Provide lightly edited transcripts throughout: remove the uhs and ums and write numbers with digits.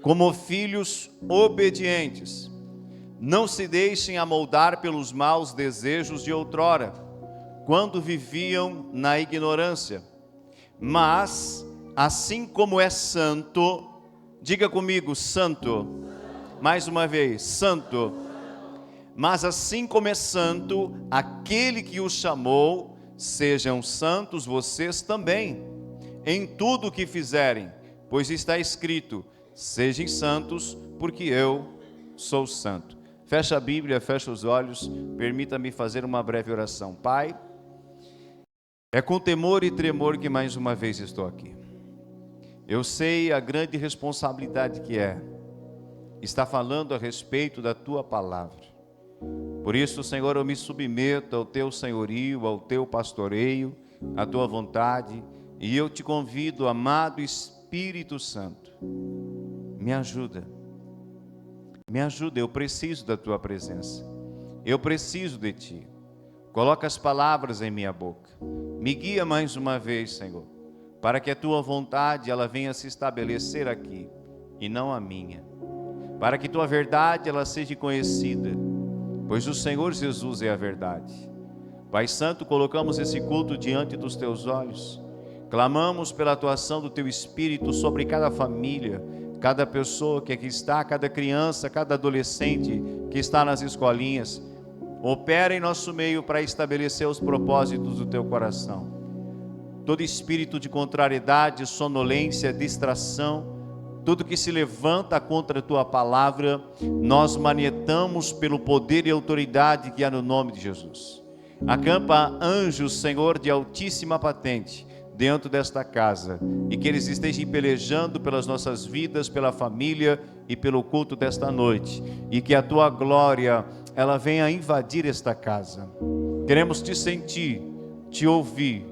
como filhos obedientes. Não se deixem amoldar pelos maus desejos de outrora, quando viviam na ignorância. Mas, assim como é santo, diga comigo, santo. Mais uma vez, santo. Mas assim como é santo aquele que os chamou, sejam santos vocês também, em tudo o que fizerem, pois está escrito: sejam santos, porque eu sou santo. Fecha a Bíblia, fecha os olhos, permita-me fazer uma breve oração. Pai, é com temor e tremor que mais uma vez estou aqui. Eu sei a grande responsabilidade que é estar falando a respeito da Tua palavra. Por isso, Senhor, eu me submeto ao Teu senhorio, ao Teu pastoreio, à Tua vontade, e eu te convido, amado Espírito Santo, me ajuda, eu preciso da Tua presença, eu preciso de Ti. Coloca as palavras em minha boca, me guia mais uma vez, Senhor, para que a Tua vontade ela venha se estabelecer aqui, e não a minha, para que Tua verdade ela seja conhecida, pois o Senhor Jesus é a verdade. Pai Santo, colocamos esse culto diante dos Teus olhos, clamamos pela atuação do Teu Espírito sobre cada família, cada pessoa que aqui está, cada criança, cada adolescente que está nas escolinhas. Opera em nosso meio para estabelecer os propósitos do Teu coração. Todo espírito de contrariedade, sonolência, distração, tudo que se levanta contra a Tua palavra, nós manietamos pelo poder e autoridade que há no nome de Jesus. Acampa anjos, Senhor, de altíssima patente, dentro desta casa, e que eles estejam pelejando pelas nossas vidas, pela família e pelo culto desta noite, e que a Tua glória, ela venha invadir esta casa. Queremos Te sentir, Te ouvir,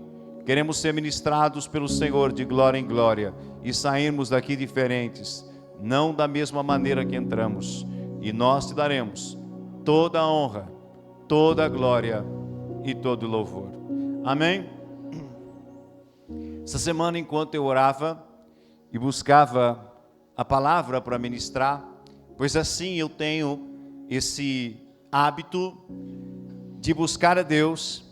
queremos ser ministrados pelo Senhor de glória em glória, e sairmos daqui diferentes, não da mesma maneira que entramos, e nós Te daremos toda a honra, toda a glória e todo o louvor. Amém? Essa semana, enquanto eu orava e buscava a palavra para ministrar, pois assim eu tenho esse hábito de buscar a Deus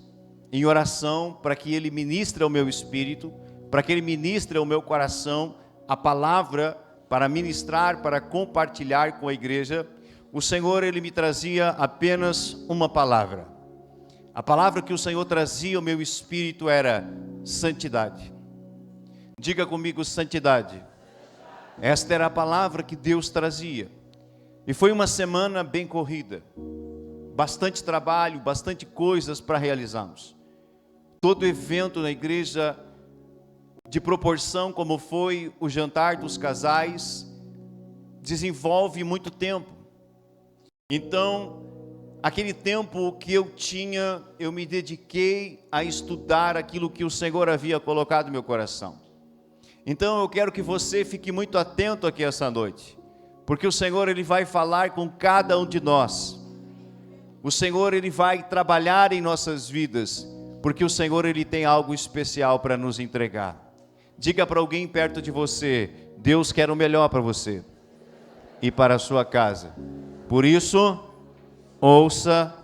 em oração para que Ele ministre ao meu espírito, para que Ele ministre ao meu coração a palavra para ministrar, para compartilhar com a igreja. O Senhor, Ele me trazia apenas uma palavra. A palavra que o Senhor trazia ao meu espírito era santidade. Diga comigo, santidade. Esta era a palavra que Deus trazia. E foi uma semana bem corrida. Bastante trabalho, bastante coisas para realizarmos. Todo evento na igreja, de proporção como foi o jantar dos casais, desenvolve muito tempo. Então, aquele tempo que eu tinha, eu me dediquei a estudar aquilo que o Senhor havia colocado no meu coração. Então eu quero que você fique muito atento aqui essa noite, porque o Senhor Ele vai falar com cada um de nós. O Senhor Ele vai trabalhar em nossas vidas, porque o Senhor Ele tem algo especial para nos entregar. Diga para alguém perto de você: Deus quer o melhor para você e para a sua casa. Por isso, ouça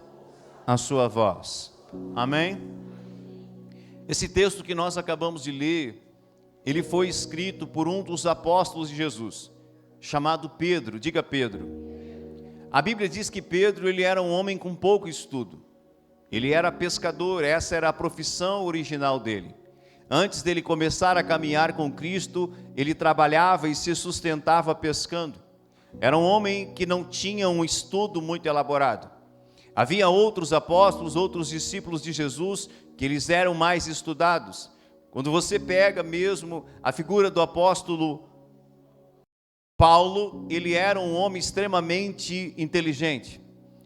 a sua voz. Amém? Esse texto que nós acabamos de ler, ele foi escrito por um dos apóstolos de Jesus, chamado Pedro. Diga Pedro. A Bíblia diz que Pedro, ele era um homem com pouco estudo. Ele era pescador, essa era a profissão original dele. Antes dele começar a caminhar com Cristo, ele trabalhava e se sustentava pescando. Era um homem que não tinha um estudo muito elaborado. Havia outros apóstolos, outros discípulos de Jesus, que eles eram mais estudados. Quando você pega mesmo a figura do apóstolo Paulo, ele era um homem extremamente inteligente.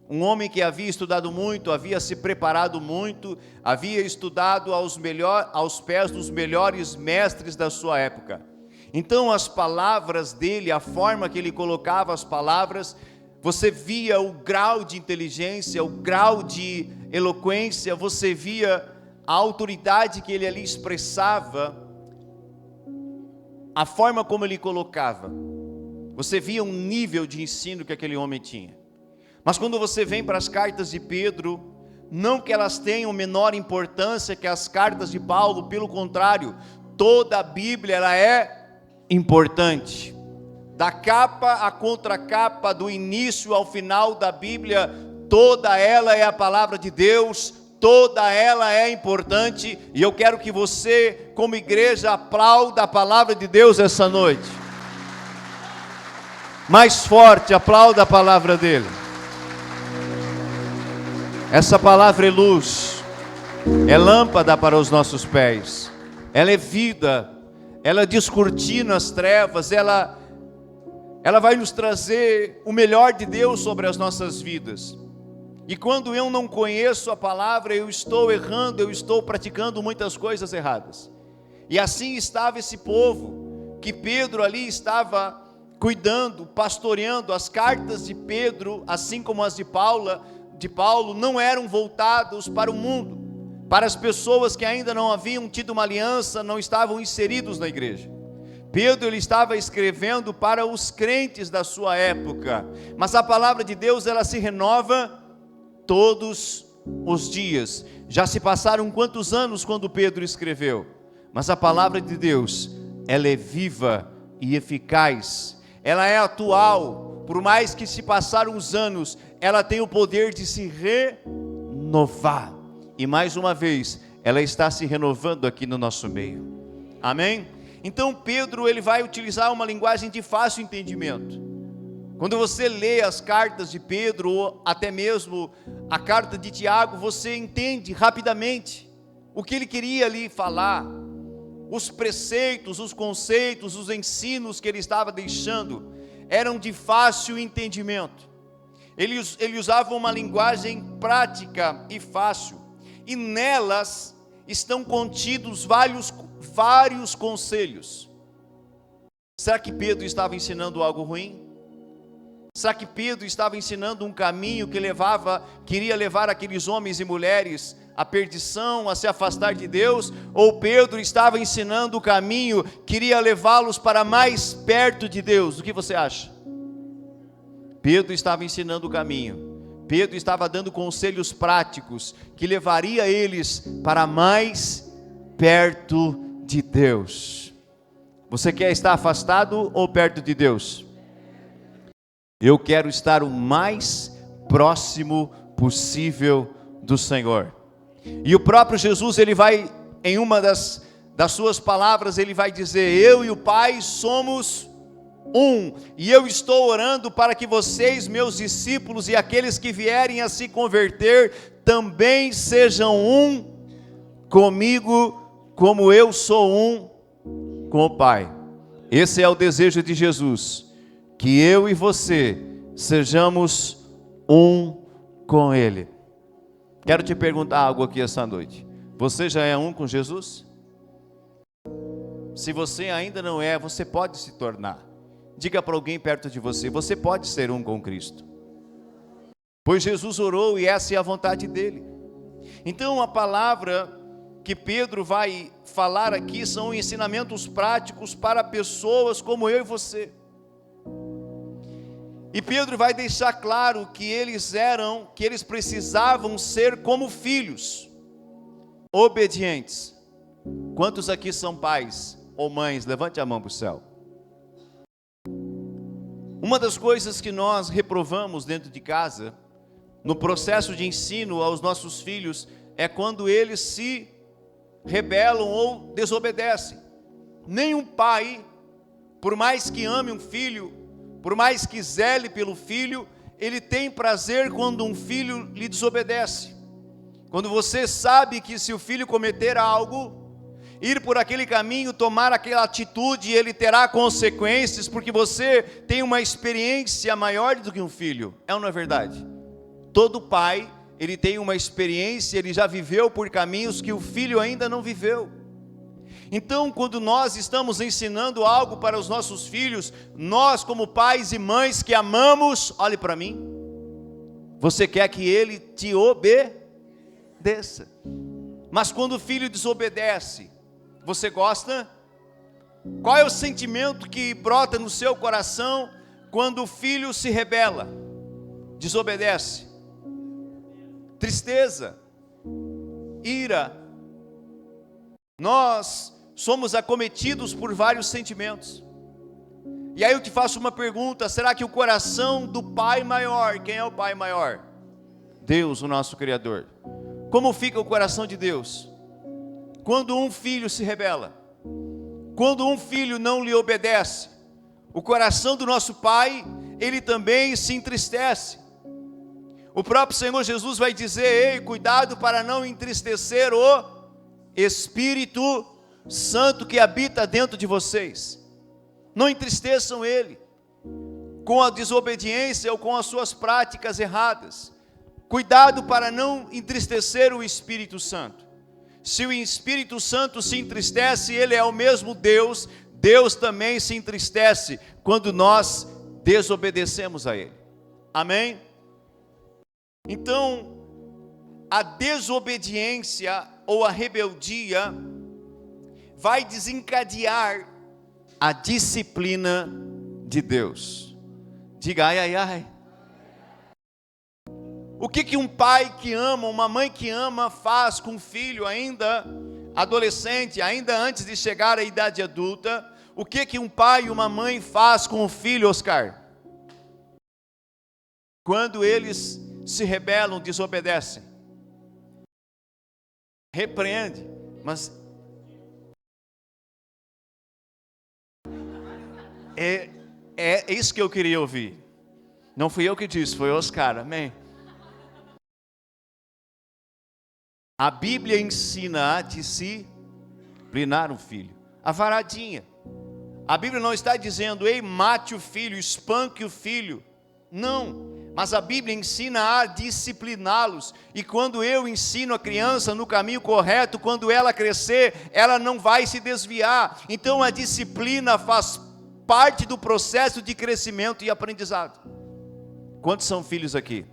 Um homem que havia estudado muito, havia se preparado muito, havia estudado aos pés dos melhores mestres da sua época. Então as palavras dele, a forma que ele colocava as palavras, você via o grau de inteligência, o grau de eloquência, você via a autoridade que ele ali expressava, a forma como ele colocava. Você via um nível de ensino que aquele homem tinha. Mas quando você vem para as cartas de Pedro, não que elas tenham menor importância que as cartas de Paulo, pelo contrário, toda a Bíblia ela é importante. Da capa à contracapa, do início ao final da Bíblia, toda ela é a palavra de Deus, toda ela é importante, e eu quero que você, como igreja, aplauda a palavra de Deus essa noite. Mais forte, aplauda a palavra dele. Essa palavra é luz, é lâmpada para os nossos pés, ela é vida, ela descortina as trevas, ela vai nos trazer o melhor de Deus sobre as nossas vidas. E quando eu não conheço a palavra, eu estou errando, eu estou praticando muitas coisas erradas. E assim estava esse povo, que Pedro ali estava cuidando, pastoreando. As cartas de Pedro, assim como as de Paulo, não eram voltados para o mundo, para as pessoas que ainda não haviam tido uma aliança, não estavam inseridos na igreja. Pedro ele estava escrevendo para os crentes da sua época, mas a palavra de Deus ela se renova todos os dias. Já se passaram quantos anos quando Pedro escreveu? Mas a palavra de Deus, ela é viva e eficaz, ela é atual, por mais que se passaram os anos, ela tem o poder de se renovar, e mais uma vez, ela está se renovando aqui no nosso meio, amém? Então Pedro ele vai utilizar uma linguagem de fácil entendimento. Quando você lê as cartas de Pedro, ou até mesmo a carta de Tiago, você entende rapidamente o que ele queria ali falar, os preceitos, os conceitos, os ensinos que ele estava deixando, eram de fácil entendimento. Ele usava uma linguagem prática e fácil, e nelas estão contidos vários conselhos. Será que Pedro estava ensinando algo ruim? Será que Pedro estava ensinando um caminho que queria levar aqueles homens e mulheres à perdição, a se afastar de Deus? Ou Pedro estava ensinando o caminho, queria levá-los para mais perto de Deus? O que você acha? Pedro estava ensinando o caminho. Pedro estava dando conselhos práticos que levaria eles para mais perto de Deus. Você quer estar afastado ou perto de Deus? Eu quero estar o mais próximo possível do Senhor. E o próprio Jesus, ele vai, em uma das suas palavras, ele vai dizer: eu e o Pai somos um, e eu estou orando para que vocês, meus discípulos, e aqueles que vierem a se converter, também sejam um comigo, como eu sou um com o Pai. Esse é o desejo de Jesus, que eu e você sejamos um com Ele. Quero te perguntar algo aqui essa noite. Você já é um com Jesus? Se você ainda não é, você pode se tornar. Diga para alguém perto de você: você pode ser um com Cristo. Pois Jesus orou e essa é a vontade dele. Então a palavra que Pedro vai falar aqui são ensinamentos práticos para pessoas como eu e você. E Pedro vai deixar claro que eles precisavam ser como filhos, obedientes. Quantos aqui são pais ou mães? Levante a mão para o céu. Uma das coisas que nós reprovamos dentro de casa, no processo de ensino aos nossos filhos, é quando eles se rebelam ou desobedecem. Nenhum pai, por mais que ame um filho, por mais que zele pelo filho, ele tem prazer quando um filho lhe desobedece. Quando você sabe que se o filho cometer algo, ir por aquele caminho, tomar aquela atitude, ele terá consequências, porque você tem uma experiência maior do que um filho. É ou não é verdade? Todo pai, ele tem uma experiência, ele já viveu por caminhos que o filho ainda não viveu. Então, quando nós estamos ensinando algo para os nossos filhos, nós como pais e mães que amamos, olhe para mim, você quer que ele te obedeça. Mas quando o filho desobedece, você gosta? Qual é o sentimento que brota no seu coração Quando o filho se rebela, desobedece, tristeza, ira, nós somos acometidos por vários sentimentos. E aí eu te faço uma pergunta: será que o coração do Pai maior, quem é o Pai maior? Deus, o nosso Criador. Como fica o coração de Deus? Quando um filho se rebela, quando um filho não lhe obedece, o coração do nosso Pai, ele também se entristece. O próprio Senhor Jesus vai dizer: ei, cuidado para não entristecer o Espírito Santo que habita dentro de vocês. Não entristeçam ele com a desobediência ou com as suas práticas erradas. Cuidado para não entristecer o Espírito Santo. Se o Espírito Santo se entristece, ele é o mesmo Deus, Deus também se entristece quando nós desobedecemos a ele. Amém? Então, a desobediência ou a rebeldia vai desencadear a disciplina de Deus. Diga ai, ai, ai. O que um pai que ama, uma mãe que ama faz com um filho ainda adolescente, ainda antes de chegar à idade adulta? O que um pai e uma mãe faz com o filho, Oscar? Quando eles se rebelam, desobedecem. Repreende, mas é isso que eu queria ouvir. Não fui eu que disse, foi Oscar, amém? A Bíblia ensina a disciplinar um filho. A varadinha. A Bíblia não está dizendo, ei, mate o filho, espanque o filho. Não. Mas a Bíblia ensina a discipliná-los. E quando eu ensino a criança no caminho correto, quando ela crescer, ela não vai se desviar. Então a disciplina faz parte do processo de crescimento e aprendizado. Quantos são filhos aqui?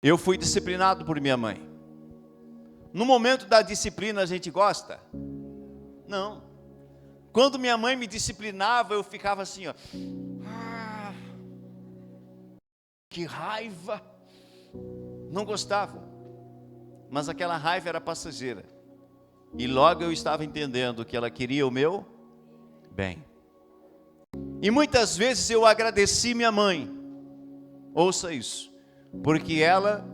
Eu fui disciplinado por minha mãe. No momento da disciplina a gente gosta? Não. Quando minha mãe me disciplinava, eu ficava assim, ó. Que raiva. Não gostava. Mas aquela raiva era passageira. E logo eu estava entendendo que ela queria o meu bem. E muitas vezes eu agradeci minha mãe. Ouça isso. Porque ela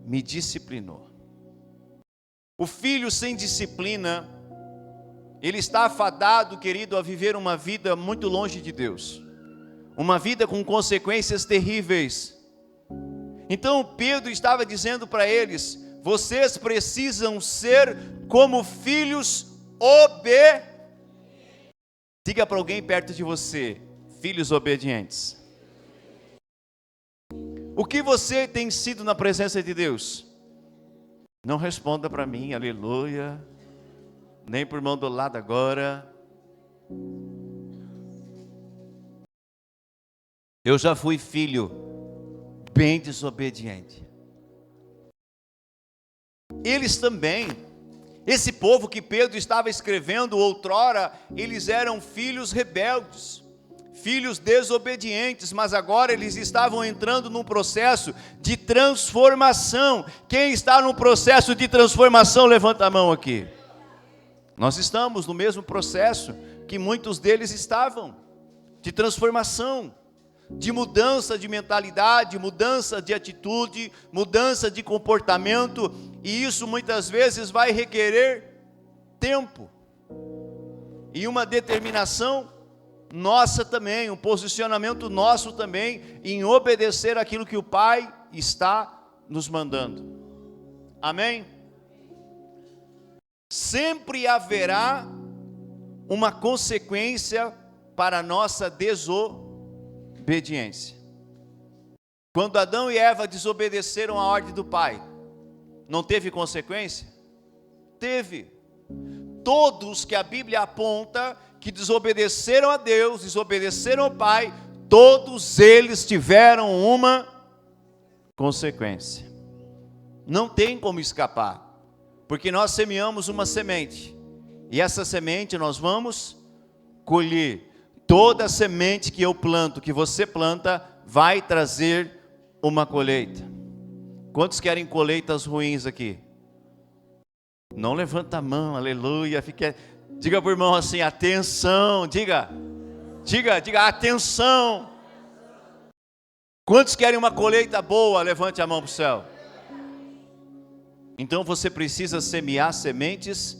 me disciplinou. O filho sem disciplina, ele está afadado, querido, a viver uma vida muito longe de Deus. Uma vida com consequências terríveis. Então Pedro estava dizendo para eles: vocês precisam ser como filhos Diga para alguém perto de você: filhos obedientes. O que você tem sido na presença de Deus? Não responda para mim, aleluia. Nem por mão do lado agora. Eu já fui filho bem desobediente. Eles também. Esse povo que Pedro estava escrevendo outrora, eles eram filhos rebeldes, filhos desobedientes, mas agora eles estavam entrando num processo de transformação. Quem está no processo de transformação, levanta a mão aqui. Nós estamos no mesmo processo que muitos deles estavam, de transformação, de mudança de mentalidade, mudança de atitude, mudança de comportamento, e isso muitas vezes vai requerer tempo, e uma determinação nossa também, um posicionamento nosso também, em obedecer aquilo que o Pai está nos mandando. Amém? Sempre haverá uma consequência para a nossa desobediência. Quando Adão e Eva desobedeceram a ordem do Pai, não teve consequência? Teve. Todos que a Bíblia aponta que desobedeceram a Deus, desobedeceram ao Pai, todos eles tiveram uma consequência. Não tem como escapar, porque nós semeamos uma semente, e essa semente nós vamos colher. Toda semente que eu planto, que você planta, vai trazer uma colheita. Quantos querem colheitas ruins aqui? Não levanta a mão, aleluia. Diga para o irmão assim, atenção, diga, atenção. Quantos querem uma colheita boa? Levante a mão para o céu. Então você precisa semear sementes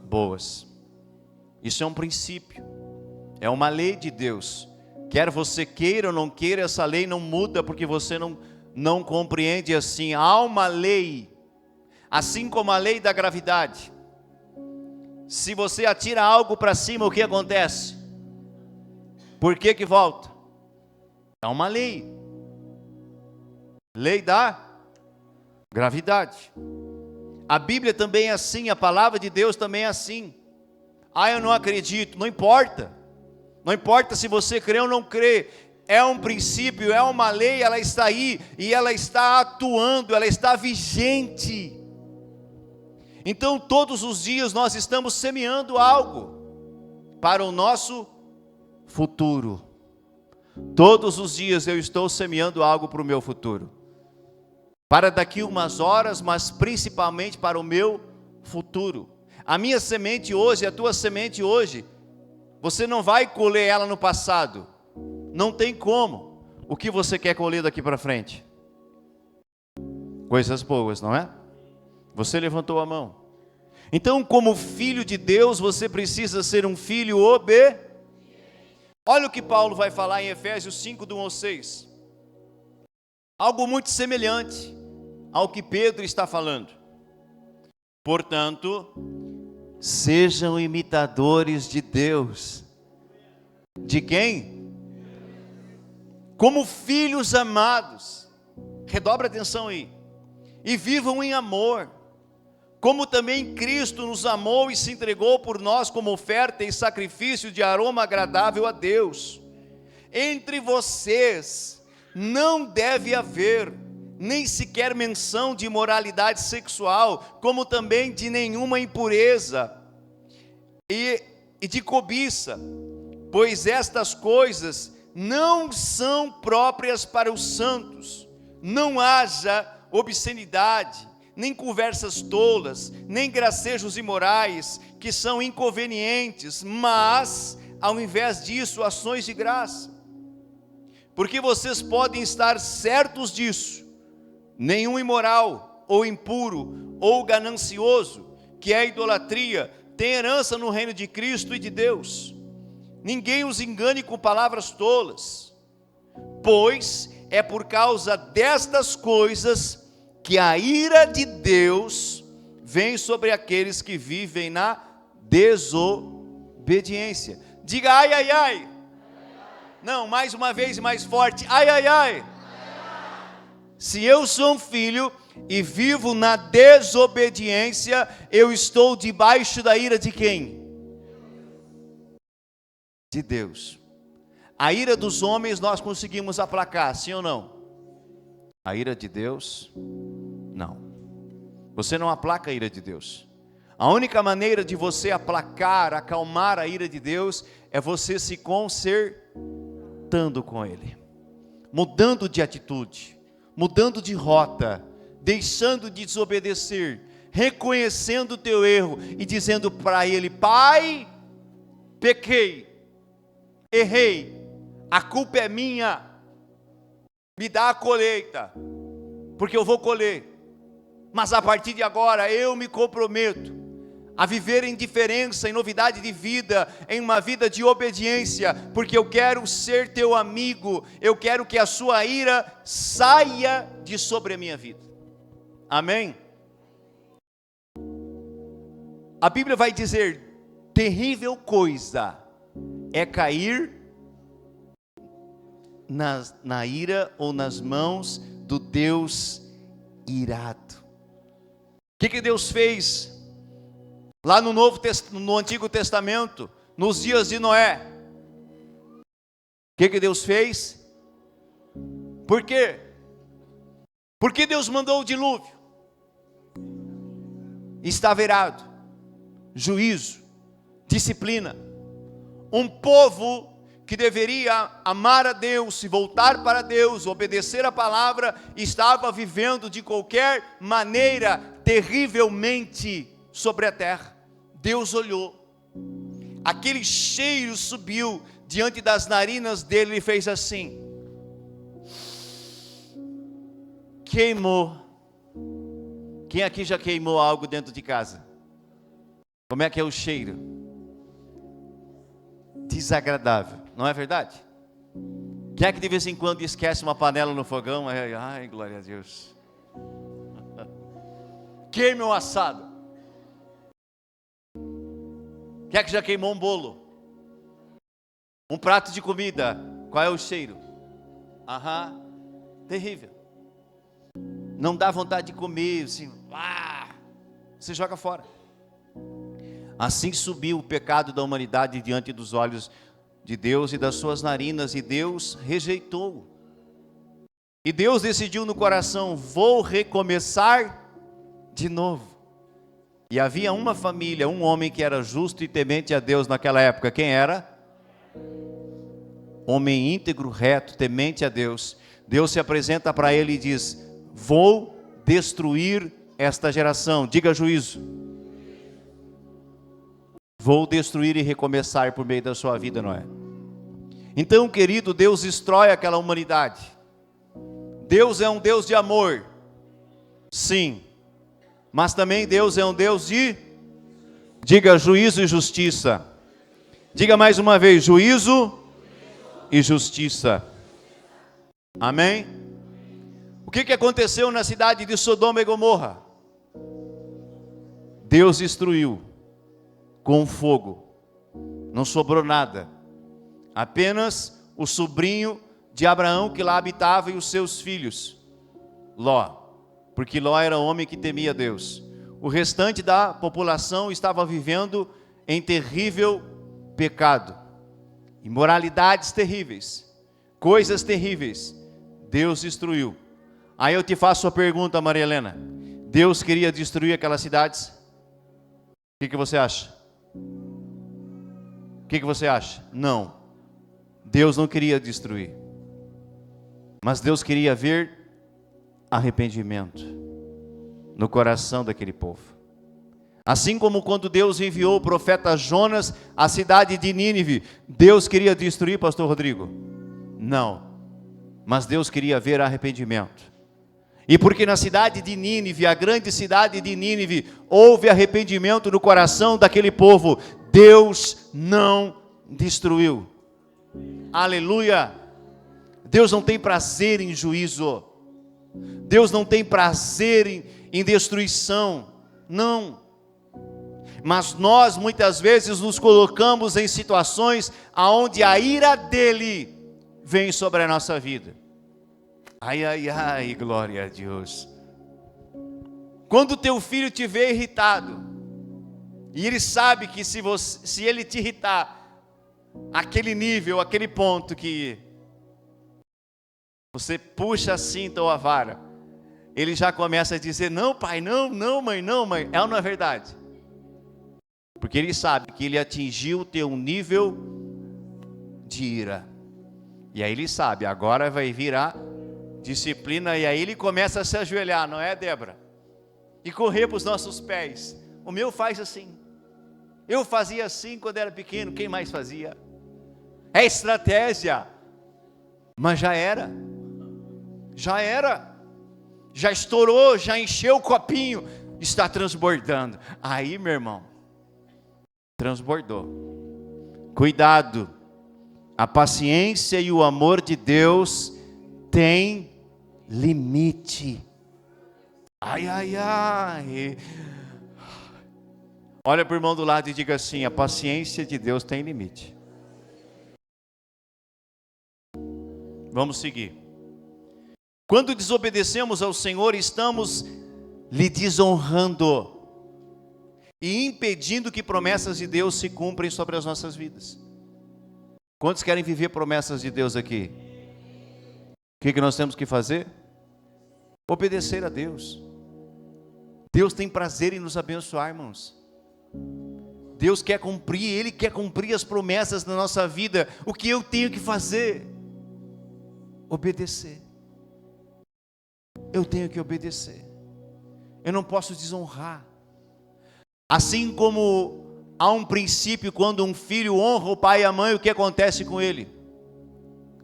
boas. Isso é um princípio, é uma lei de Deus. Quer você queira ou não queira, essa lei não muda, porque você não compreende assim. Há uma lei, assim como a lei da gravidade. Se você atira algo para cima, o que acontece? Por que volta? É uma lei. Lei da gravidade. A Bíblia também é assim, a palavra de Deus também é assim. Eu não acredito, não importa. Não importa se você crê ou não crê. É um princípio, é uma lei, ela está aí e ela está atuando, ela está vigente. Então todos os dias nós estamos semeando algo para o nosso futuro. Todos os dias eu estou semeando algo para o meu futuro. Para daqui umas horas, mas principalmente para o meu futuro. A minha semente hoje, a tua semente hoje, você não vai colher ela no passado. Não tem como. O que você quer colher daqui para frente? Coisas boas, não é? Você levantou a mão. Então, como filho de Deus, você precisa ser um filho obediente. Olha o que Paulo vai falar em Efésios 5, do 1 ao 6. Algo muito semelhante ao que Pedro está falando. Portanto, sejam imitadores de Deus. De quem? Como filhos amados. Redobra atenção aí. E vivam em amor, como também Cristo nos amou e se entregou por nós como oferta e sacrifício de aroma agradável a Deus. Entre vocês não deve haver nem sequer menção de imoralidade sexual, como também de nenhuma impureza e de cobiça, pois estas coisas não são próprias para os santos. Não haja obscenidade, nem conversas tolas, nem gracejos imorais, que são inconvenientes, mas, ao invés disso, ações de graça. Porque vocês podem estar certos disso: nenhum imoral, ou impuro, ou ganancioso, que é a idolatria, tem herança no reino de Cristo e de Deus. Ninguém os engane com palavras tolas, pois é por causa destas coisas que a ira de Deus vem sobre aqueles que vivem na desobediência. Diga ai, ai, ai. Não, mais uma vez, mais forte. Ai, ai, ai. Se eu sou um filho e vivo na desobediência, eu estou debaixo da ira de quem? De Deus. A ira dos homens nós conseguimos aplacar, sim ou não? A ira de Deus, não. Você não aplaca a ira de Deus. A única maneira de você aplacar, acalmar a ira de Deus, é você se consertando com Ele, mudando de atitude, mudando de rota, deixando de desobedecer, reconhecendo o teu erro e dizendo para Ele: Pai, pequei, errei, a culpa é minha, me dá a colheita, porque eu vou colher, mas a partir de agora eu me comprometo a viver em diferença, em novidade de vida, em uma vida de obediência, porque eu quero ser teu amigo, eu quero que a sua ira saia de sobre a minha vida. Amém? A Bíblia vai dizer: terrível coisa é cair na ira ou nas mãos do Deus irado. O que Deus fez lá no Antigo Testamento, nos dias de Noé? O que Deus fez? Por quê? Porque Deus mandou o dilúvio. Estava irado, juízo, disciplina. Um povo que deveria amar a Deus, se voltar para Deus, obedecer a palavra, estava vivendo de qualquer maneira terrivelmente sobre a terra. Deus olhou, aquele cheiro subiu diante das narinas dele e fez assim, queimou. Quem aqui já queimou algo dentro de casa? Como é que é o cheiro? Desagradável, não é verdade? Quem é que de vez em quando esquece uma panela no fogão? Ai, glória a Deus. Queime o assado. Quem é que já queimou um bolo? Um prato de comida, qual é o cheiro? Terrível. Não dá vontade de comer, assim, você joga fora. Assim subiu o pecado da humanidade diante dos olhos de Deus e das suas narinas, e Deus rejeitou. E Deus decidiu no coração, vou recomeçar de novo. E havia uma família, um homem que era justo e temente a Deus naquela época. Quem era? Homem íntegro, reto, temente a Deus. Deus se apresenta para ele e diz, vou destruir esta geração. Diga juízo. Vou destruir e recomeçar por meio da sua vida, Noé. Então, querido, Deus destrói aquela humanidade. Deus é um Deus de amor. Sim. Mas também Deus é um Deus de... Diga juízo e justiça. Diga mais uma vez, juízo e justiça. Amém? O que aconteceu na cidade de Sodoma e Gomorra? Deus destruiu com fogo. Não sobrou nada. Apenas o sobrinho de Abraão que lá habitava e os seus filhos. Ló. Porque Ló era um homem que temia Deus. O restante da população estava vivendo em terrível pecado. Imoralidades terríveis. Coisas terríveis. Deus destruiu. Aí eu te faço a pergunta, Maria Helena. Deus queria destruir aquelas cidades? O que você acha? O que você acha? Não. Deus não queria destruir. Mas Deus queria ver arrependimento no coração daquele povo. Assim como quando Deus enviou o profeta Jonas à cidade de Nínive, Deus queria destruir, pastor Rodrigo? Não. Mas Deus queria ver arrependimento. E porque na cidade de Nínive, a grande cidade de Nínive, houve arrependimento no coração daquele povo, Deus não destruiu. Aleluia! Deus não tem prazer em juízo. Deus não tem prazer em destruição. Não. Mas nós muitas vezes nos colocamos em situações onde a ira dele vem sobre a nossa vida. Ai, ai, ai, glória a Deus. Quando teu filho te vê irritado, e ele sabe que se ele te irritar, aquele nível, aquele ponto que você puxa a cinta ou a vara, ele já começa a dizer, não pai, não, não mãe, não mãe. É ou não é verdade? Porque ele sabe que ele atingiu o teu nível de ira. E aí ele sabe, agora vai vir a disciplina, e aí ele começa a se ajoelhar, não é, Débora? E correr para os nossos pés. O meu faz assim. Eu fazia assim quando era pequeno, quem mais fazia? É estratégia. Mas já era. Já era. Já estourou, já encheu o copinho, está transbordando. Aí, meu irmão, transbordou. Cuidado. A paciência e o amor de Deus tem limite. Ai, ai, ai. Olha para o irmão do lado e diga assim, a paciência de Deus tem limite. Vamos seguir. Quando desobedecemos ao Senhor, estamos lhe desonrando e impedindo que promessas de Deus se cumprem sobre as nossas vidas. Quantos querem viver promessas de Deus aqui? O que nós temos que fazer? Obedecer a Deus. Deus tem prazer em nos abençoar, irmãos. Deus quer cumprir, Ele quer cumprir as promessas na nossa vida. O que eu tenho que fazer? Obedecer. Eu tenho que obedecer. Eu não posso desonrar. Assim como há um princípio, quando um filho honra o pai e a mãe, o que acontece com ele?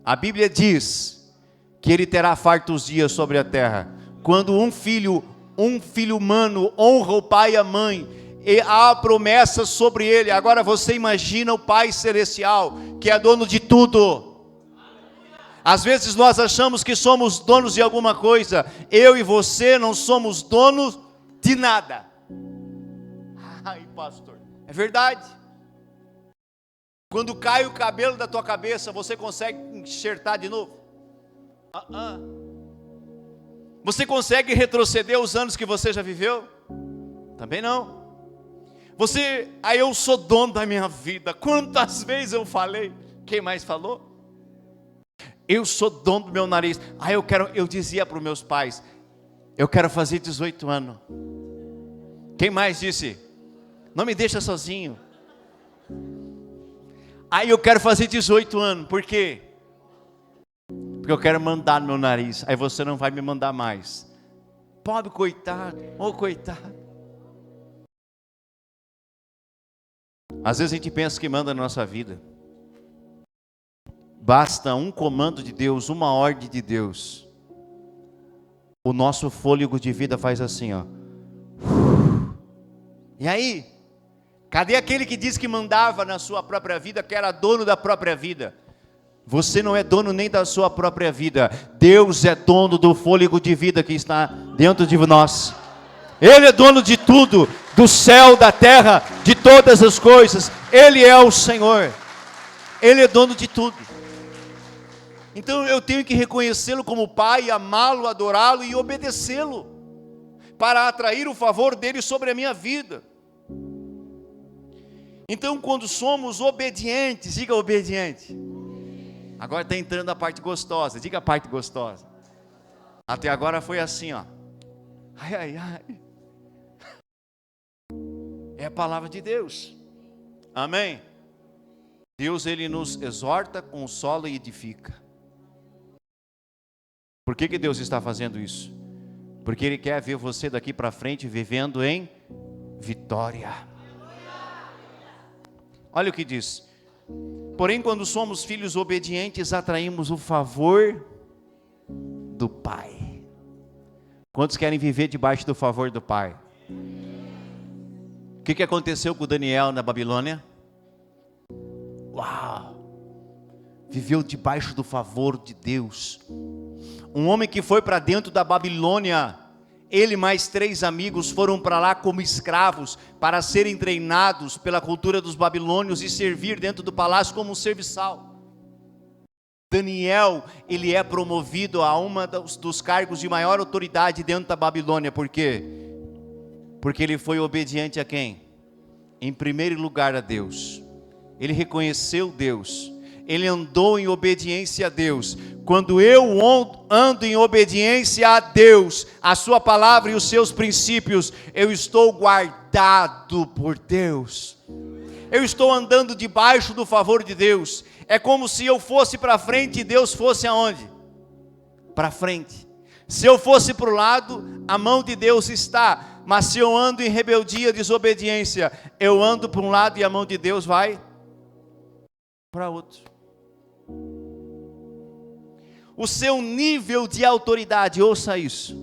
A Bíblia diz que ele terá fartos dias sobre a terra. Quando um filho humano honra o pai e a mãe, e há promessa sobre ele. Agora você imagina o Pai Celestial, que é dono de tudo. Às vezes nós achamos que somos donos de alguma coisa. Eu e você não somos donos de nada. Ai, pastor, é verdade. Quando cai o cabelo da tua cabeça, você consegue enxertar de novo? Você consegue retroceder os anos que você já viveu? Também não. Eu sou dono da minha vida. Quantas vezes eu falei? Quem mais falou? Eu sou dono do meu nariz. Eu dizia para os meus pais, eu quero fazer 18 anos. Quem mais disse? Não me deixa sozinho. Eu quero fazer 18 anos. Por quê? Porque eu quero mandar no meu nariz. Aí você não vai me mandar mais. Pobre coitado, coitado. Às vezes a gente pensa que manda na nossa vida. Basta um comando de Deus, uma ordem de Deus. O nosso fôlego de vida faz assim, ó. E aí? Cadê aquele que disse que mandava na sua própria vida, que era dono da própria vida? Você não é dono nem da sua própria vida. Deus é dono do fôlego de vida que está dentro de nós. Ele é dono de tudo, do céu, da terra, de todas as coisas. Ele é o Senhor. Ele é dono de tudo. Então eu tenho que reconhecê-lo como Pai, amá-lo, adorá-lo e obedecê-lo, para atrair o favor dele sobre a minha vida. Então quando somos obedientes, diga obediente. Agora está entrando a parte gostosa, diga a parte gostosa. Até agora foi assim, ó. Ai, ai, ai. É a palavra de Deus. Amém? Deus, Ele nos exorta, consola e edifica. Por que Deus está fazendo isso? Porque Ele quer ver você daqui para frente vivendo em vitória. Olha o que diz. Porém, quando somos filhos obedientes, atraímos o favor do Pai. Quantos querem viver debaixo do favor do Pai? O que aconteceu com Daniel na Babilônia? Uau! Viveu debaixo do favor de Deus. Um homem que foi para dentro da Babilônia, ele mais 3 amigos foram para lá como escravos, para serem treinados pela cultura dos babilônios e servir dentro do palácio como um serviçal. Daniel, ele é promovido a uma dos cargos de maior autoridade dentro da Babilônia. Por quê? Porque ele foi obediente a quem? Em primeiro lugar a Deus. Ele reconheceu Deus. Ele andou em obediência a Deus. Quando eu ando em obediência a Deus, a sua palavra e os seus princípios, eu estou guardado por Deus. Eu estou andando debaixo do favor de Deus. É como se eu fosse para frente e Deus fosse aonde? Para frente. Se eu fosse para o lado, a mão de Deus está. Mas se eu ando em rebeldia, desobediência, eu ando para um lado e a mão de Deus vai para outro. O seu nível de autoridade, ouça isso.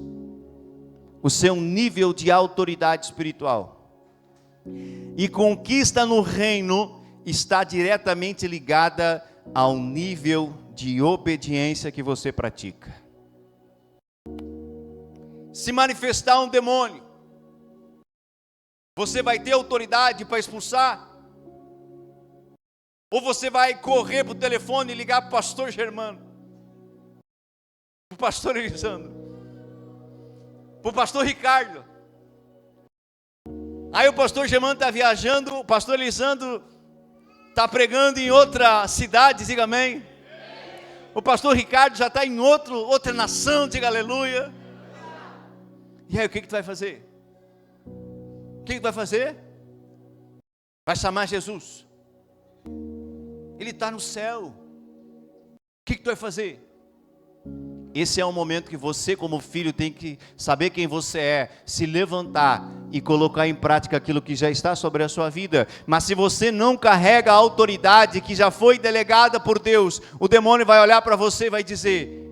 O seu nível de autoridade espiritual e conquista no reino está diretamente ligada ao nível de obediência que você pratica. Se manifestar um demônio, você vai ter autoridade para expulsar? Ou você vai correr para o telefone e ligar para o pastor Germano, para o pastor Elisandro, para o pastor Ricardo? Aí o pastor Germano está viajando, o pastor Elisandro está pregando em outra cidade, diga amém. O pastor Ricardo já está em outra nação, diga aleluia. E aí o que tu vai fazer? O que tu vai fazer? Vai chamar Jesus. Ele está no céu. O que tu vai fazer? Esse é o momento que você, como filho, tem que saber quem você é, se levantar e colocar em prática aquilo que já está sobre a sua vida. Mas se você não carrega a autoridade que já foi delegada por Deus, o demônio vai olhar para você e vai dizer: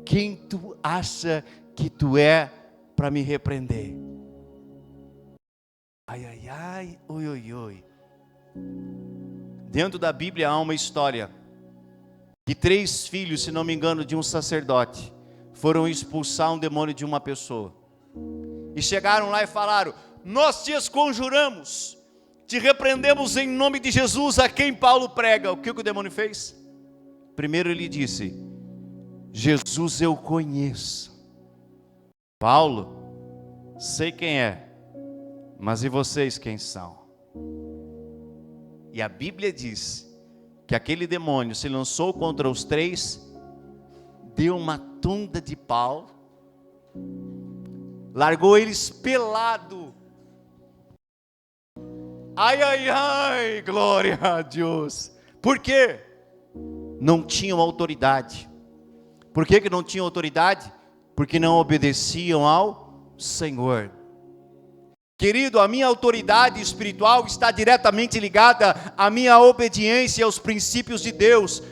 quem tu acha que tu é para me repreender? Ai, ai, ai, oi, oi, oi. Dentro da Bíblia há uma história que 3 filhos, se não me engano, de um sacerdote, foram expulsar um demônio de uma pessoa. E chegaram lá e falaram: nós te esconjuramos, te repreendemos em nome de Jesus, a quem Paulo prega. O que o demônio fez? Primeiro ele disse: Jesus eu conheço. Paulo, sei quem é, mas e vocês quem são? E a Bíblia diz que aquele demônio se lançou contra os 3, deu uma tunda de pau, largou eles pelado. Ai, ai, ai, glória a Deus. Por quê? Não tinham autoridade. Por que não tinham autoridade? Porque não obedeciam ao Senhor. Querido, a minha autoridade espiritual está diretamente ligada à minha obediência aos princípios de Deus.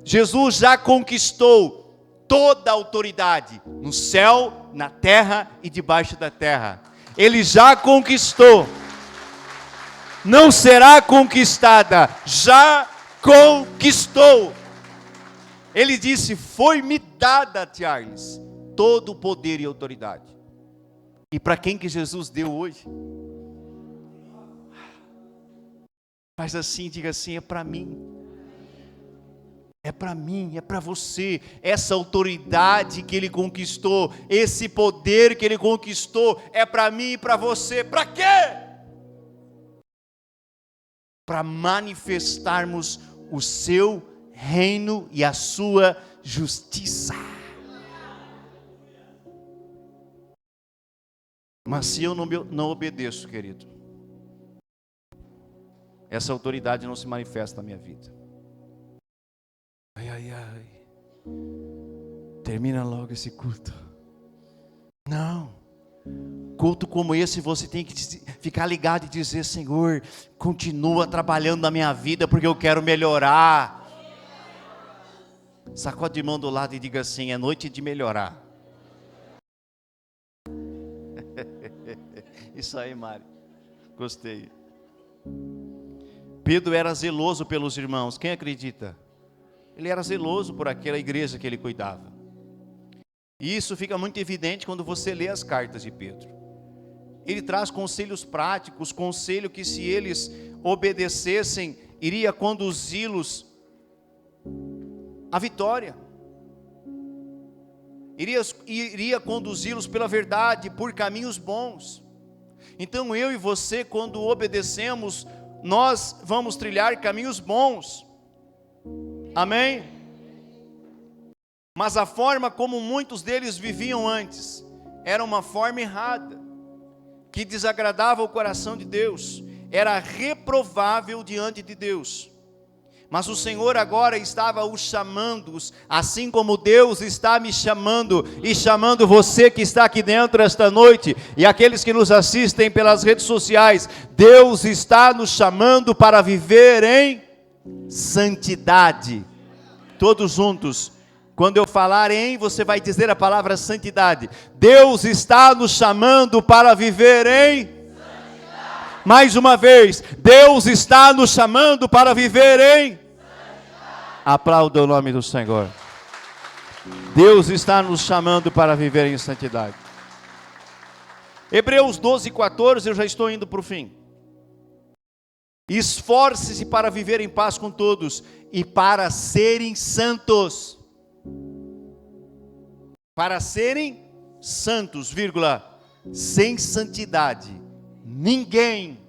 Jesus já conquistou toda a autoridade no céu, na terra e debaixo da terra. Ele já conquistou. Não será conquistada, já conquistou. Ele disse: foi-me dada, Charles, todo o poder e autoridade. E para quem que Jesus deu hoje? Faz assim, diga assim: é para mim. É para mim, é para você. Essa autoridade que Ele conquistou, esse poder que Ele conquistou, é para mim e para você. Para quê? Para manifestarmos o seu reino e a sua justiça. Mas se eu não obedeço, querido, essa autoridade não se manifesta na minha vida. Ai, ai, ai. Termina logo esse culto. Não. Culto como esse você tem que ficar ligado e dizer: Senhor, continua trabalhando na minha vida, porque eu quero melhorar. Sacode a mão do lado e diga assim: é noite de melhorar. Isso aí, Mário. Gostei. Pedro era zeloso pelos irmãos. Quem acredita? Ele era zeloso por aquela igreja que ele cuidava. E isso fica muito evidente quando você lê as cartas de Pedro. Ele traz conselhos práticos, conselho que, se eles obedecessem, iria conduzi-los à vitória. Iria conduzi-los pela verdade, por caminhos bons. Então eu e você, quando obedecemos, nós vamos trilhar caminhos bons. Amém? Mas a forma como muitos deles viviam antes era uma forma errada, que desagradava o coração de Deus, era reprovável diante de Deus. Mas o Senhor agora estava os chamando, assim como Deus está me chamando e chamando você que está aqui dentro esta noite, e aqueles que nos assistem pelas redes sociais. Deus está nos chamando para viver em santidade. Todos juntos. Quando eu falar em, você vai dizer a palavra santidade. Deus está nos chamando para viver em santidade. Mais uma vez, Deus está nos chamando para viver em santidade. Aplauda o nome do Senhor. Deus está nos chamando para viver em santidade. Hebreus 12:14, eu já estou indo para o fim. Esforce-se para viver em paz com todos e para serem santos. Para serem santos, vírgula, sem santidade, ninguém,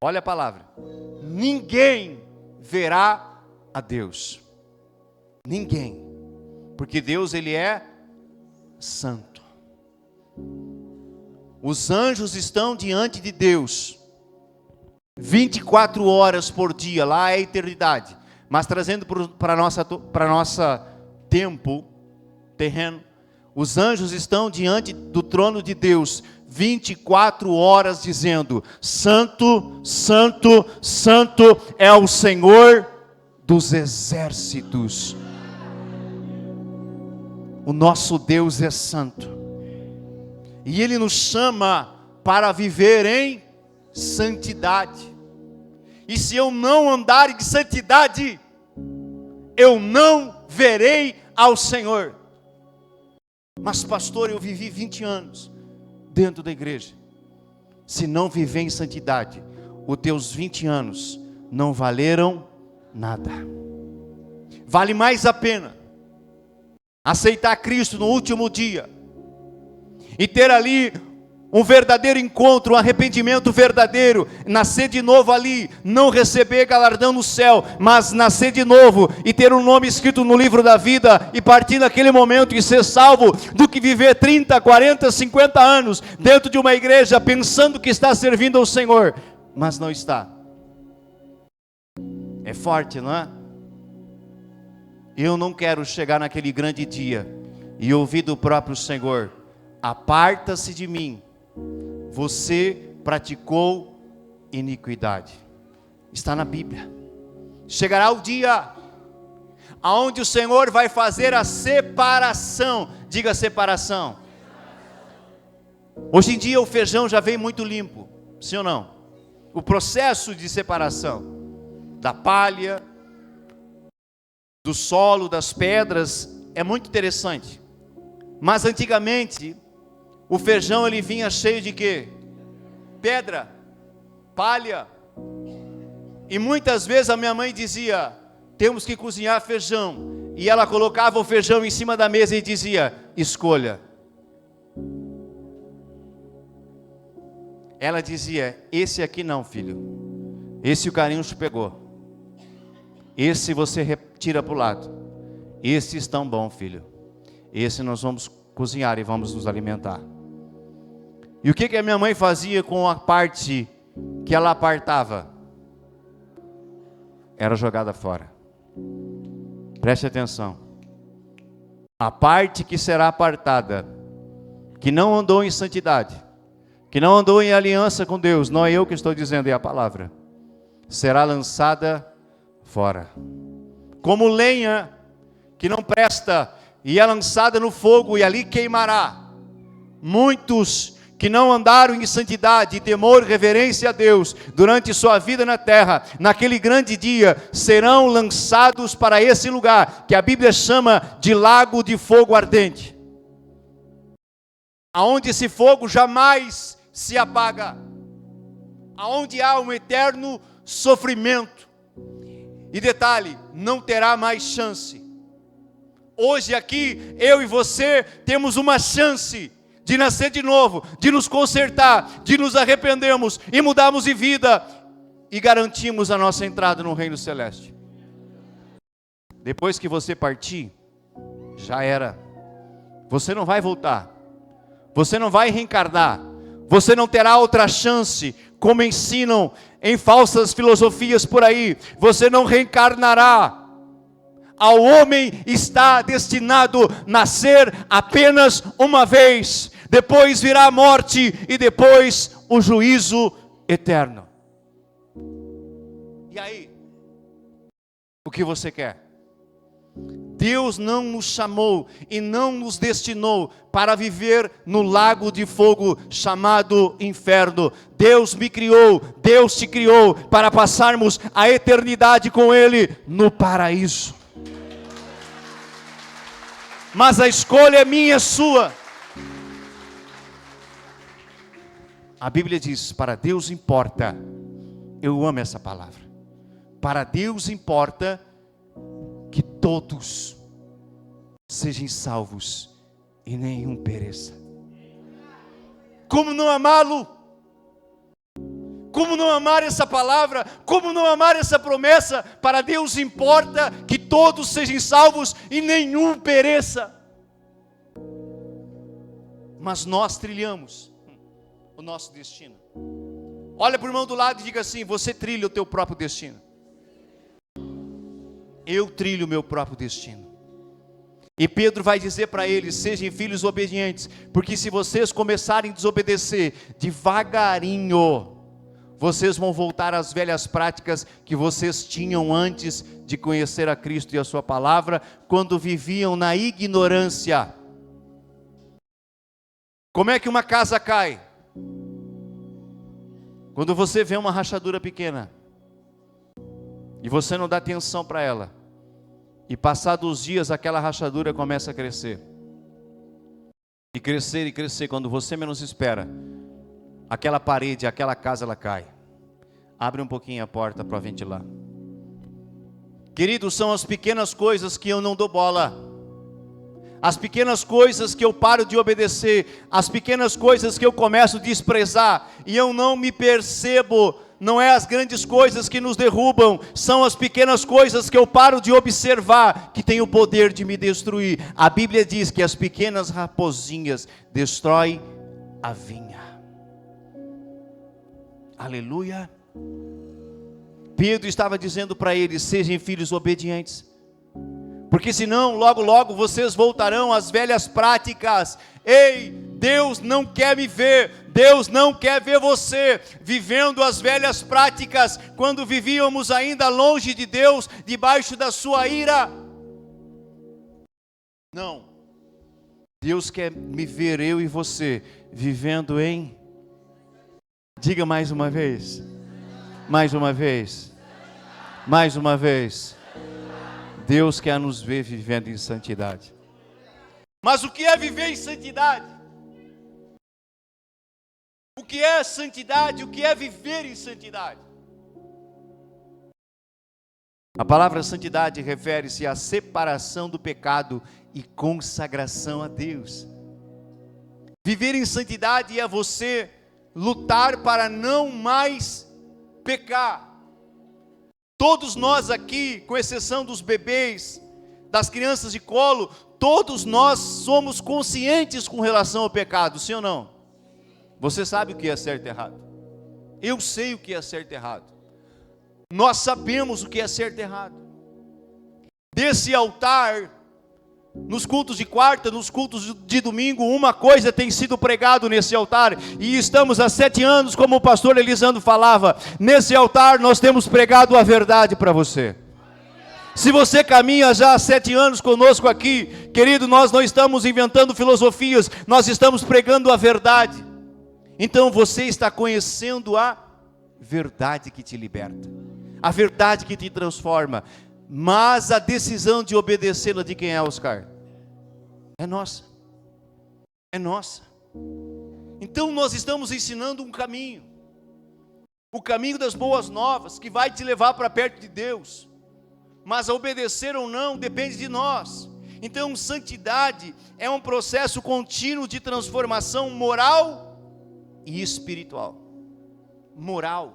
olha a palavra, ninguém verá a Deus. Ninguém. Porque Deus, Ele é santo. Os anjos estão diante de Deus. 24 horas por dia, lá é a eternidade. Mas trazendo para nossa tempo terreno, os anjos estão diante do trono de Deus 24 horas dizendo: Santo, Santo, Santo é o Senhor dos exércitos. O nosso Deus é santo. E Ele nos chama para viver em santidade. E se eu não andar em santidade, eu não verei ao Senhor. Mas pastor, eu vivi 20 anos dentro da igreja. Se não viver em santidade, os teus 20 anos não valeram nada. Vale mais a pena aceitar Cristo no último dia e ter ali um verdadeiro encontro, um arrependimento verdadeiro, nascer de novo ali, não receber galardão no céu, mas nascer de novo e ter um nome escrito no livro da vida e partir naquele momento e ser salvo, do que viver 30, 40, 50 anos dentro de uma igreja pensando que está servindo ao Senhor, mas não está. É forte, não é? Eu não quero chegar naquele grande dia e ouvir do próprio Senhor: aparta-se de mim, você praticou iniquidade. Está na Bíblia. Chegará o dia aonde o Senhor vai fazer a separação. Diga separação. Hoje em dia o feijão já vem muito limpo, sim ou não? O processo de separação da palha, do solo, das pedras, é muito interessante. Mas antigamente o feijão ele vinha cheio de quê? Pedra, palha. E muitas vezes a minha mãe dizia: temos que cozinhar feijão. E ela colocava o feijão em cima da mesa e dizia: escolha. Ela dizia: esse aqui não, filho. Esse o Carlinhos pegou. Esse você retira para o lado. Esse está bom, filho. Esse nós vamos cozinhar e vamos nos alimentar. E o que a minha mãe fazia com a parte que ela apartava? Era jogada fora. Preste atenção. A parte que será apartada, que não andou em santidade, que não andou em aliança com Deus, não é eu que estou dizendo, é a palavra, será lançada fora. Como lenha que não presta e é lançada no fogo e ali queimará. Muitos que não andaram em santidade, temor, reverência a Deus, durante sua vida na terra, naquele grande dia, serão lançados para esse lugar, que a Bíblia chama de lago de fogo ardente, aonde esse fogo jamais se apaga, aonde há um eterno sofrimento. E detalhe, não terá mais chance. Hoje aqui, eu e você temos uma chance de nascer de novo, de nos consertar, de nos arrependermos e mudarmos de vida e garantimos a nossa entrada no reino celeste. Depois que você partir, já era. Você não vai voltar. Você não vai reencarnar. Você não terá outra chance, como ensinam em falsas filosofias por aí. Você não reencarnará. Ao homem está destinado nascer apenas uma vez. Depois virá a morte e depois o juízo eterno. E aí? O que você quer? Deus não nos chamou e não nos destinou para viver no lago de fogo chamado inferno. Deus me criou, Deus te criou para passarmos a eternidade com Ele no paraíso. Mas a escolha é minha, é sua. A Bíblia diz: para Deus importa, eu amo essa palavra, para Deus importa que todos sejam salvos e nenhum pereça. Como não amá-lo? Como não amar essa palavra? Como não amar essa promessa? Para Deus importa que todos sejam salvos e nenhum pereça. Mas nós trilhamos o nosso destino. Olha para o irmão do lado e diga assim: você trilha o teu próprio destino. Eu trilho o meu próprio destino. E Pedro vai dizer para eles: sejam filhos obedientes, porque se vocês começarem a desobedecer, devagarinho, vocês vão voltar às velhas práticas que vocês tinham antes de conhecer a Cristo e a sua palavra, quando viviam na ignorância. Como é que uma casa cai? Quando você vê uma rachadura pequena, e você não dá atenção para ela, e passados os dias aquela rachadura começa a crescer. E crescer e crescer, quando você menos espera, aquela parede, aquela casa, ela cai. Abre um pouquinho a porta para ventilar. Queridos, são as pequenas coisas que eu não dou bola. As pequenas coisas que eu paro de obedecer. As pequenas coisas que eu começo a desprezar. E eu não me percebo. Não é as grandes coisas que nos derrubam. São as pequenas coisas que eu paro de observar, que têm o poder de me destruir. A Bíblia diz que as pequenas raposinhas destroem a vinha. Aleluia. Pedro estava dizendo para eles: sejam filhos obedientes, porque senão logo logo vocês voltarão às velhas práticas. Ei, Deus não quer me ver, Deus não quer ver você vivendo as velhas práticas, quando vivíamos ainda longe de Deus, debaixo da sua ira. Não, Deus quer me ver, eu e você, vivendo em... Diga mais uma vez. Mais uma vez. Mais uma vez. Deus quer nos ver vivendo em santidade. Mas o que é viver em santidade? O que é santidade? O que é viver em santidade? A palavra santidade refere-se à separação do pecado e consagração a Deus. Viver em santidade é você lutar para não mais pecar. Todos nós aqui, com exceção dos bebês, das crianças de colo, todos nós somos conscientes com relação ao pecado, sim ou não? Você sabe o que é certo e errado. Eu sei o que é certo e errado. Nós sabemos o que é certo e errado. Desse altar, nos cultos de quarta, nos cultos de domingo, uma coisa tem sido pregado nesse altar, e estamos há 7 anos, como o pastor Elisandro falava, nesse altar nós temos pregado a verdade para você. Se você caminha já há 7 anos conosco aqui, querido, nós não estamos inventando filosofias, nós estamos pregando a verdade. Então você está conhecendo a verdade que te liberta, a verdade que te transforma. Mas a decisão de obedecê-la de quem é, Oscar? É nossa. É nossa. Então nós estamos ensinando um caminho. O caminho das boas novas, que vai te levar para perto de Deus. Mas a obedecer ou não depende de nós. Então santidade é um processo contínuo de transformação moral e espiritual. Moral,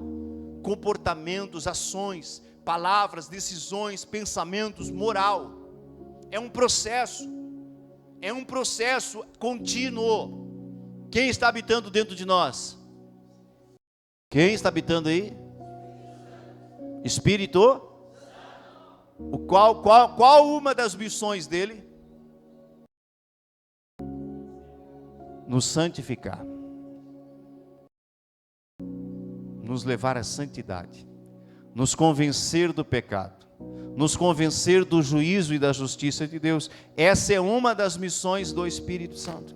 comportamentos, ações, palavras, decisões, pensamentos, moral. É um processo contínuo. Quem está habitando dentro de nós? Quem está habitando aí? Espírito? Qual uma das missões dele? Nos santificar, nos levar à santidade, nos convencer do pecado, nos convencer do juízo e da justiça de Deus. Essa é uma das missões do Espírito Santo.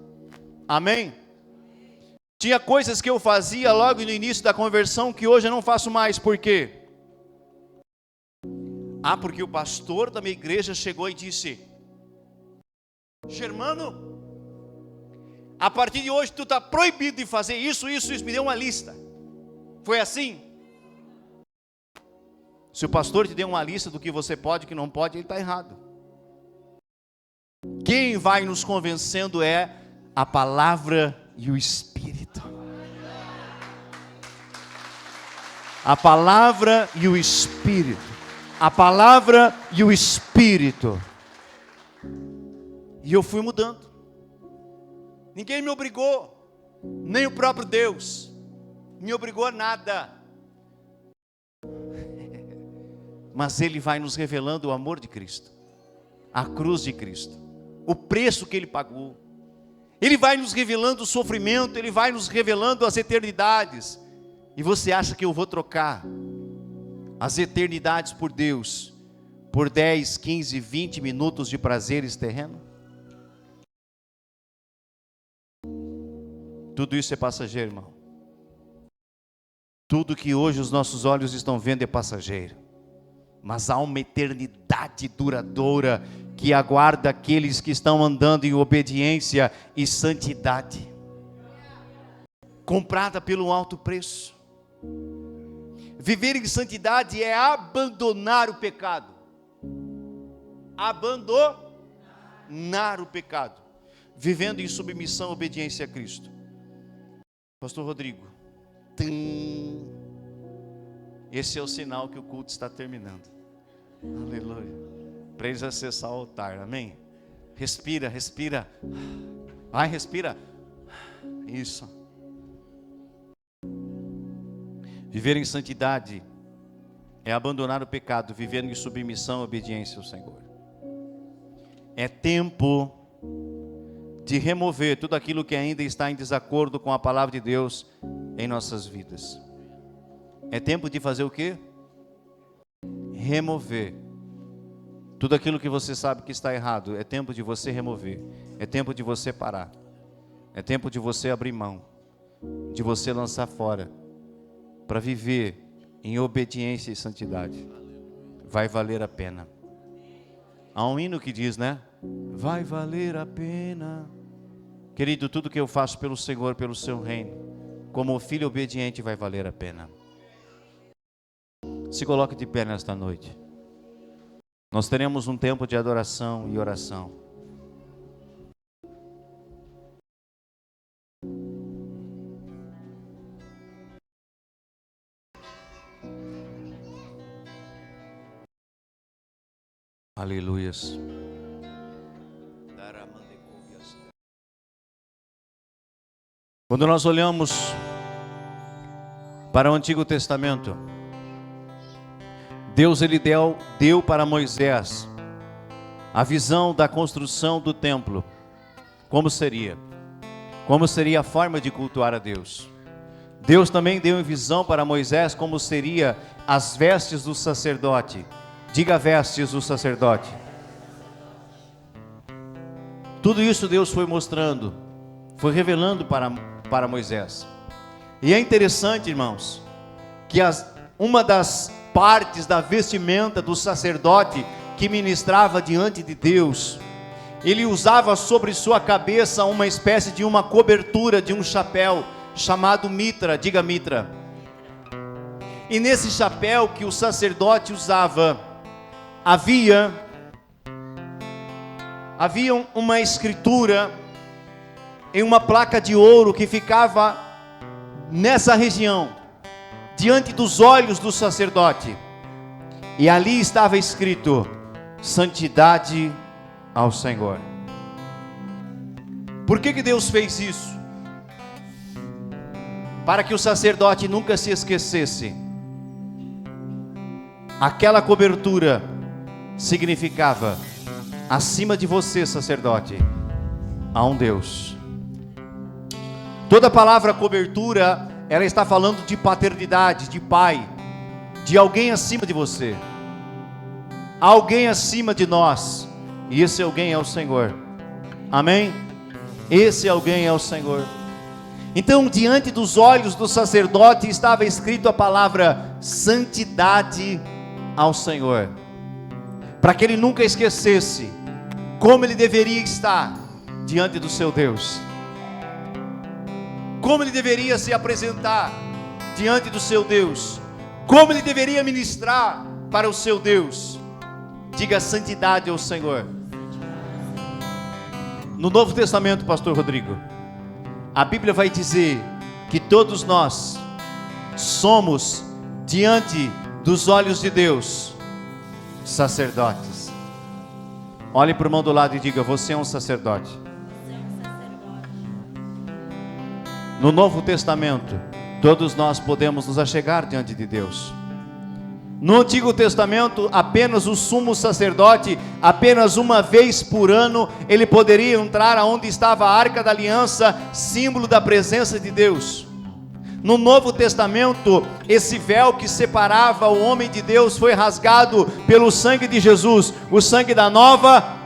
Amém? Tinha coisas que eu fazia logo no início da conversão que hoje eu não faço mais. Por quê? Porque o pastor da minha igreja chegou e disse: Germano, a partir de hoje tu está proibido de fazer isso, isso, isso. Me deu uma lista. Foi assim? Se o pastor te deu uma lista do que você pode e que não pode, ele está errado. Quem vai nos convencendo é a palavra e o Espírito. A palavra e o Espírito. A palavra e o Espírito. E eu fui mudando. Ninguém me obrigou, nem o próprio Deus. me obrigou a nada. Mas Ele vai nos revelando o amor de Cristo, a cruz de Cristo, o preço que Ele pagou. Ele vai nos revelando o sofrimento, Ele vai nos revelando as eternidades. E você acha que eu vou trocar as eternidades por Deus por 10, 15, 20 minutos de prazeres terrenos? Tudo isso é passageiro, irmão. Tudo que hoje os nossos olhos estão vendo é passageiro. Mas há uma eternidade duradoura que aguarda aqueles que estão andando em obediência e santidade, comprada pelo alto preço. Viver em santidade é abandonar o pecado. Abandonar o pecado. Vivendo em submissão e obediência a Cristo. Pastor Rodrigo, esse é o sinal que o culto está terminando. Aleluia. Para eles acessar o altar, amém? Respira, respira. Vai, respira. Isso. Viver em santidade é abandonar o pecado, viver em submissão e obediência ao Senhor. É tempo de remover tudo aquilo que ainda está em desacordo com a palavra de Deus em nossas vidas. É tempo de fazer o quê? Remover tudo aquilo que você sabe que está errado. É tempo de você remover. É tempo de você parar. É tempo de você abrir mão, de você lançar fora, para viver em obediência e santidade. Vai valer a pena. Há um hino que diz, né? Vai valer a pena. Querido, tudo que eu faço pelo Senhor, pelo seu reino, como filho obediente, vai valer a pena. Se coloque de pé nesta noite. Nós teremos um tempo de adoração e oração. Aleluias. Quando nós olhamos para o Antigo Testamento, Deus ele deu para Moisés a visão da construção do templo. Como seria a forma de cultuar a Deus. Deus também deu em visão para Moisés como seria as vestes do sacerdote. Diga vestes do sacerdote. Tudo isso Deus foi mostrando, foi revelando para Moisés. E é interessante, irmãos, que uma das partes da vestimenta do sacerdote que ministrava diante de Deus, ele usava sobre sua cabeça uma espécie de uma cobertura, de um chapéu chamado mitra. Diga mitra. E nesse chapéu que o sacerdote usava, havia uma escritura em uma placa de ouro que ficava nessa região, diante dos olhos do sacerdote. E ali estava escrito: santidade ao Senhor. Por que Deus fez isso? Para que o sacerdote nunca se esquecesse. Aquela cobertura significava: acima de você, sacerdote, há um Deus. Toda palavra cobertura, ela está falando de paternidade, de pai, de alguém acima de você, alguém acima de nós, e esse alguém é o Senhor. Amém? Esse alguém é o Senhor. Então, diante dos olhos do sacerdote estava escrito a palavra santidade ao Senhor, para que ele nunca esquecesse como ele deveria estar diante do seu Deus, como ele deveria se apresentar diante do seu Deus, como ele deveria ministrar para o seu Deus. Diga santidade ao Senhor. No Novo Testamento, pastor Rodrigo, a Bíblia vai dizer que todos nós somos, diante dos olhos de Deus, sacerdotes. Olhe para o irmão do lado e diga: você é um sacerdote. No Novo Testamento, Todos nós podemos nos achegar diante de Deus. No Antigo Testamento, apenas o sumo sacerdote, apenas uma vez por ano, ele poderia entrar aonde estava a Arca da Aliança, símbolo da presença de Deus. No Novo Testamento, esse véu que separava o homem de Deus foi rasgado pelo sangue de Jesus, o sangue da nova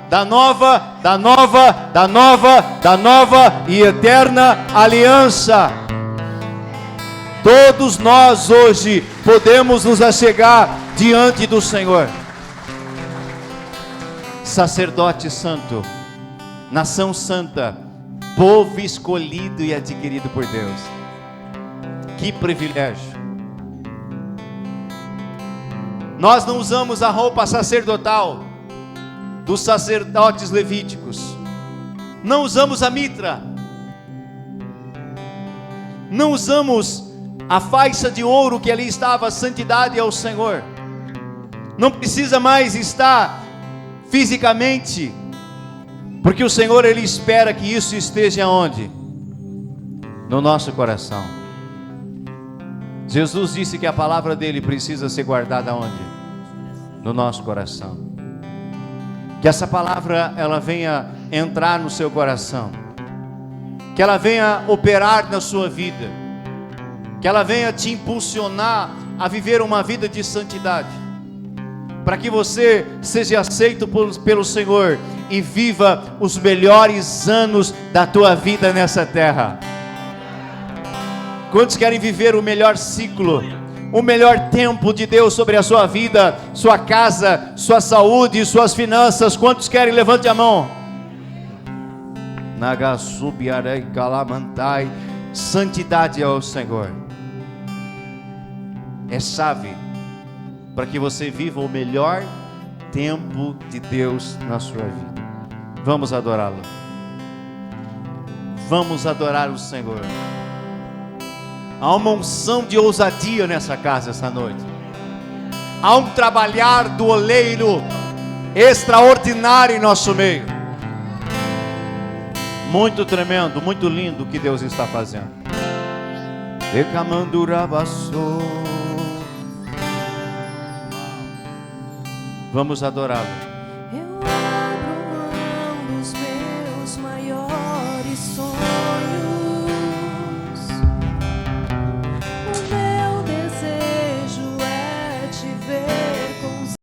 e eterna aliança. Todos nós hoje podemos nos achegar diante do Senhor. Sacerdote santo, nação santa, povo escolhido e adquirido por Deus. Que privilégio! Nós não usamos a roupa sacerdotal dos sacerdotes levíticos, não usamos a mitra, não usamos a faixa de ouro que ali estava, a santidade ao Senhor. Não precisa mais estar fisicamente, porque o Senhor, Ele espera que isso esteja onde? No nosso coração. Jesus disse que a palavra dele precisa ser guardada onde? No nosso coração. Que essa palavra, ela venha entrar no seu coração, que ela venha operar na sua vida, que ela venha te impulsionar a viver uma vida de santidade, para que você seja aceito pelo Senhor e viva os melhores anos da tua vida nessa terra. Quantos querem viver o melhor ciclo, o melhor tempo de Deus sobre a sua vida, sua casa, sua saúde, suas finanças? Quantos querem? Levante a mão. Nagasubiarei calamantai. Santidade ao Senhor é chave para que você viva o melhor tempo de Deus na sua vida. Vamos adorá-lo. Vamos adorar o Senhor. Há uma unção de ousadia nessa casa essa noite. Há um trabalhar do oleiro extraordinário em nosso meio. Muito tremendo, muito lindo o que Deus está fazendo. Vamos adorá-lo.